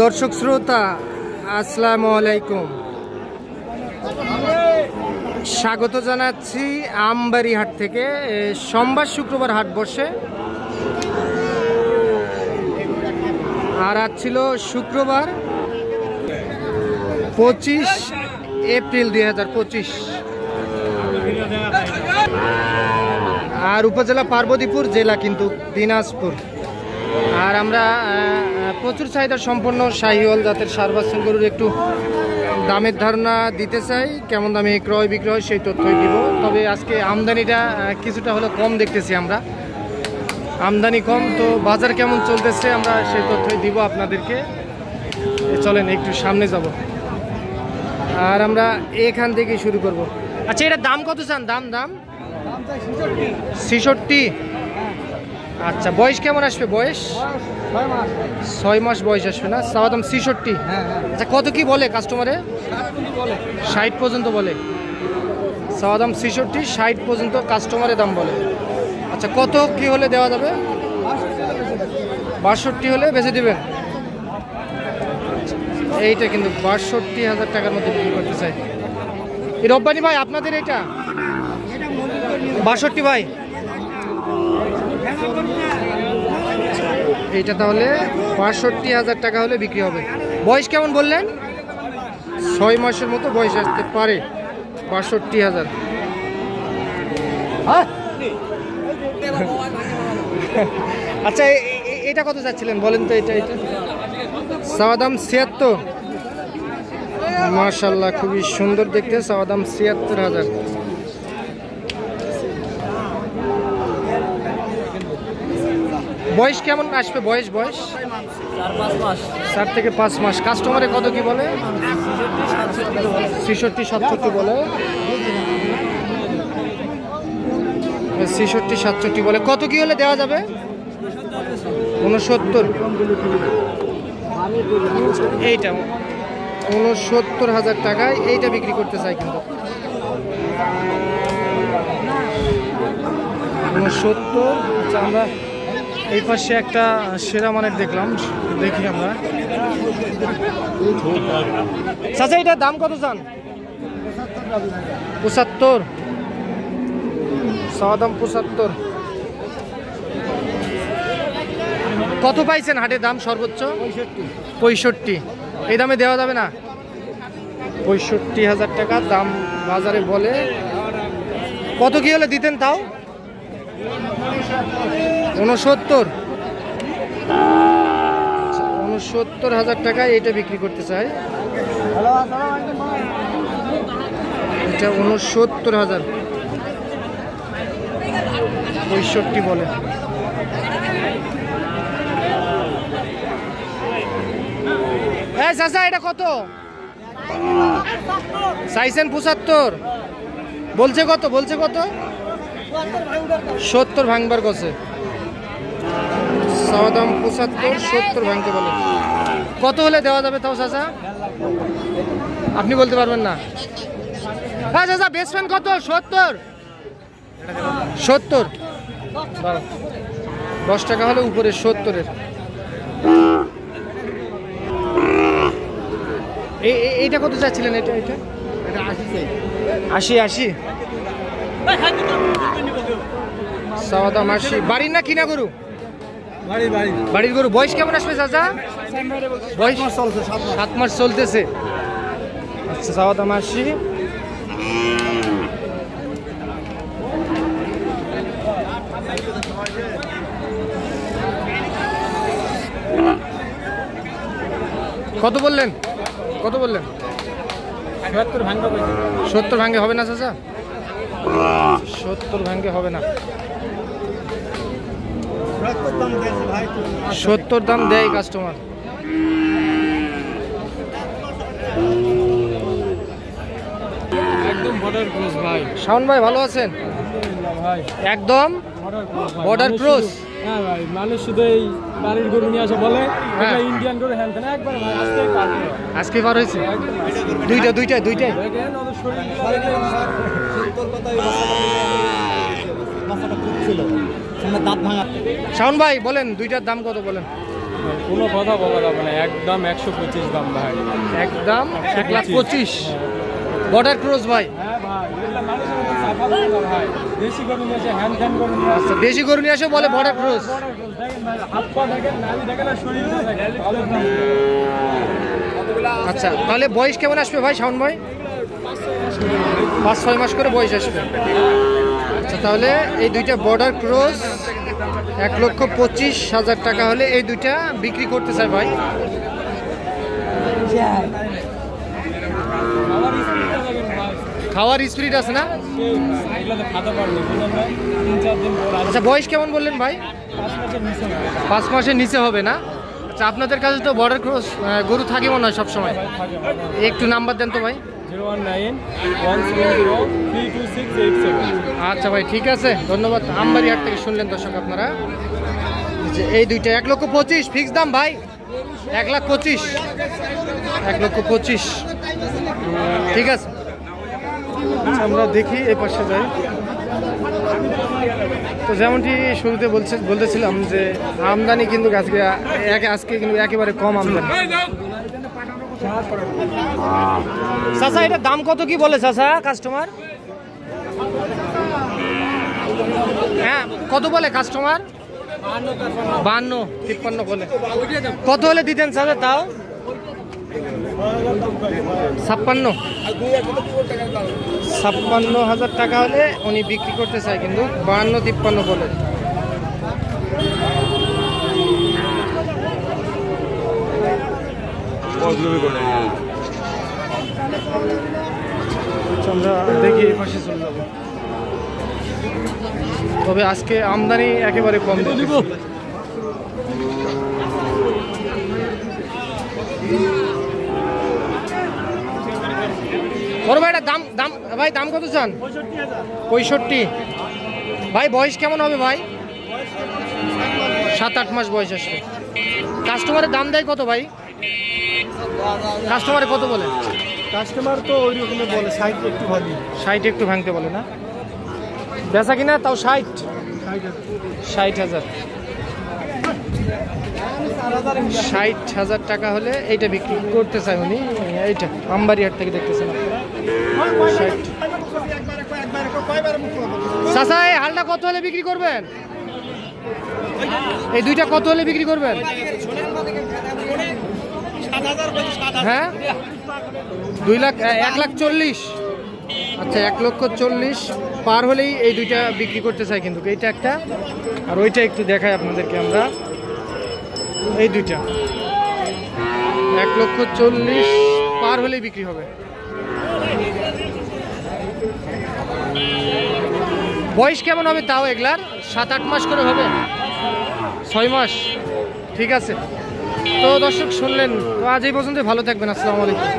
দর্শক শ্রোতা আসসালামু আলাইকুম, স্বাগত জানাচ্ছি আমবাড়ি হাট থেকে। সোমবার শুক্রবার হাট বসে, আর আজ ছিল শুক্রবার 25 এপ্রিল 2025, আর উপজেলা পার্বতীপুর, জেলা কিন্তু দিনাজপুর। আর আমরা প্রচুর চাহিদা সম্পন্ন শাহিওয়াল জাতের ষাঁড় বাছুর গরুর একটু দামের ধারণা দিতে চাই, কেমন দামে ক্রয় বিক্রয় সেই তথ্যই দিব। তবে আজকে আমদানিটা কিছুটা হলো কম দেখতেছি আমরা, আমদানি কম, তো বাজার কেমন চলতেছে আমরা সেই তথ্যই দিব আপনাদেরকে। চলেন একটু সামনে যাব, আর আমরা এখান থেকে শুরু করব। আচ্ছা, এটার দাম কত চান? দাম 66। আচ্ছা, বয়স কেমন আসবে? বয়স 6 মাস বয়স আসবে না? চাওয়া দাম 66। আচ্ছা, কত কি বলে কাস্টমারে? 60 পর্যন্ত বলে। চাওয়া দাম 66, 60 পর্যন্ত কাস্টমারের দাম বলে। আচ্ছা, কত কি হলে দেওয়া যাবে? 62 হলে বেচে দেবেন। এইটা কিন্তু 62,000 টাকার মধ্যে বিক্রি করতে চাই। এই রব্বানি ভাই, আপনাদের এটা 62 ভাই, এইটা তাহলে 62,000 টাকা হলে বিক্রি হবে। বয়স কেমন বললেন? 6 মাসের মতো বয়স আসতে পারে। 62,000। আচ্ছা, এটা কত চাচ্ছিলেন বলেন তো? এটা চাওয়া দাম 76। মাশাআল্লাহ, খুবই সুন্দর দেখতে। চাওয়া দাম 76,000। বয়স কেমন আসবে? বয়স 4 থেকে 5 মাস। কাস্টমারে কত কি বলে? 66, 67 বলে। 66, 67 বলে। কত কি হলে দেওয়া যাবে? 69। এইটা 69,000 টাকায় এইটা বিক্রি করতে চাই কিন্তু। 69। আচ্ছা, আমরা এই পাশে একটা সেরা মানের দেখলাম, দেখি আমরা। চাচা, এটার দাম কত চান? 75। চাওয়া দাম 75। কত পাইছেন হাটে দাম সর্বোচ্চ? 65। এই দামে দেওয়া যাবে না? 65,000 টাকা দাম বাজারে বলে। কত কি হলে দিতেন তাও? 69। 69,000 টাকায় এইটা বিক্রি করতে চাই। এটা 69,000। 65 বলে। এই চাচা, এটা কত চাইছেন? 75 বলছে। কত বলছে? কত? 70 ভাঙবার কাছে। চাওয়া দাম 75, 70 ভাঙতে বলে। কত হলে দেওয়া যাবে তাও চাচা? আপনি বলতে পারবেন না? হ্যাঁ চাচা, বেচবেন কত? 70। 70। 10 টাকা হলে উপরে 70-এর। এইটা কত চাচ্ছিলেন? এটা 80। চাওয়া দাম 80। বাড়ির না কিনা গরু? বাড়ির গরু। বয়স কেমন আসবে চাচা? বয়স 7 মাস চলতেছে। আচ্ছা, চাওয়া দাম 80। কত বললেন? 70 ভাঙে হবে না চাচা? 70 ভাঙে হবে না। 70 দাম দেয় কাস্টমার। একদম বর্ডার ক্রস ভাই। শাওন ভাই, ভালো আছেন? একদম বর্ডার ক্রস। হ্যাঁ ভাই, মানুষ শুধু এই বাড়ির গরু নিয়ে আসে বলে ইন্ডিয়ান গরু। হ্যাঁ, একবার ভাই আজকে বার হয়েছে দুইটাই। শাওন ভাই বলেন, দুইটার দাম কত বলেন? কোনো কথা বলা যাবে না, একদম 125 দাম ভাই। একদম 1,25,000। বর্ডার ক্রস ভাই। হ্যাঁ ভাই, এগুলা মানুষের মতো সাফা করে না ভাই। দেশি গরু নিয়ে আসে, হ্যান্ড গরু নিয়ে আসে। আচ্ছা, দেশি গরু নিয়ে আসে বলে বর্ডার ক্রস। দেখেন ভাই, হাত পা দেখেন, নাভি দেখেন আর শরীরটা দেখেন। আচ্ছা, তাহলে বয়স কেমন আসবে ভাই শাওন ভাই? 5-6 মাস করে বয়স আসবে। আচ্ছা, তাহলে এই দুইটা বর্ডার ক্রস 1,25,000 টাকা হলে এই দুইটা বিক্রি করতে চাই ভাই। খাওয়ার স্পিরিট আছে না? এগুলাতে খাতে পারবে, বুঝলেন ভাই? 3-4 দিন পর আসবে। আচ্ছা, বয়স কেমন বললেন ভাই? 5 মাসের নিচে হবে। 5 মাসের নিচে হবে না? আচ্ছা, আপনাদের কাছে তো বর্ডার ক্রস গরু থাকে মনে হয় সবসময়। একটু নাম্বার দেন তো ভাই। 019-170-32687। আচ্ছা ভাই, ঠিক আছে, ধন্যবাদ। আমবাড়ি হাট থেকে শুনলেন দর্শক আপনারা, যে এই দুইটা 1,25,000 ফিক্স দাম ভাই। 1,25,000, 1,25,000, ঠিক আছে। আচ্ছা, আমরা দেখি এই পাশে যাই। তো যেমনটি শুরুতে বলতেছিলাম যে আমদানি কিন্তু আজকে কিন্তু একেবারে কম আমদানি। চাচা, এটা দাম কত কি বলে চাচা কাস্টমার? হ্যাঁ, কত বলে কাস্টমার? 52-53 বলে। কত হলে দিতেন চাচা তাও? 56,000 টাকা হলে উনি বিক্রি করতে চায়, কিন্তু 52-53 বলে। আমরা দেখি এই পাশে চলে যাবো। তবে আজকে আমদানি একেবারে কম দিব। বড় ভাই, এটা দাম ভাই, দাম কত চান? 65,000 ভাই। বয়স কেমন হবে ভাই? 7-8 মাস বয়স আসবে। কাস্টমারের দাম দেয় কত ভাই? কাস্টমারে কত বলে? কাস্টমার তো ওই রকমই বলে, 60 একটু ভালো, 60 একটু ভাঙতে বলে না? বেচা কিনা তাও 60,000। 60,000 টাকা হলে এইটা বিক্রি করতে চাই উনি। এইটা আমবাড়ি হাট থেকে দেখতেছেন আপনারা। 60। চাচা, এই হালটা কত হলে বিক্রি করবেন? এই দুইটা কত হলে বিক্রি করবেন? হ্যাঁ, 1,40,000। আচ্ছা, 1,40,000 পার হলেই এই দুইটা বিক্রি করতে চাই কিন্তু। এইটা একটা, আর ওইটা একটু দেখাই আপনাদেরকে আমরা। এই দুইটা 1,40,000 পার হলেই বিক্রি হবে। বয়স কেমন হবে তাও এগুলার? 7-8 মাস করে হবে? 6 মাস, ঠিক আছে। তো দর্শক শুনলেন, তো আজ এই পর্যন্ত। ভালো থাকবেন, আসসালামু আলাইকুম।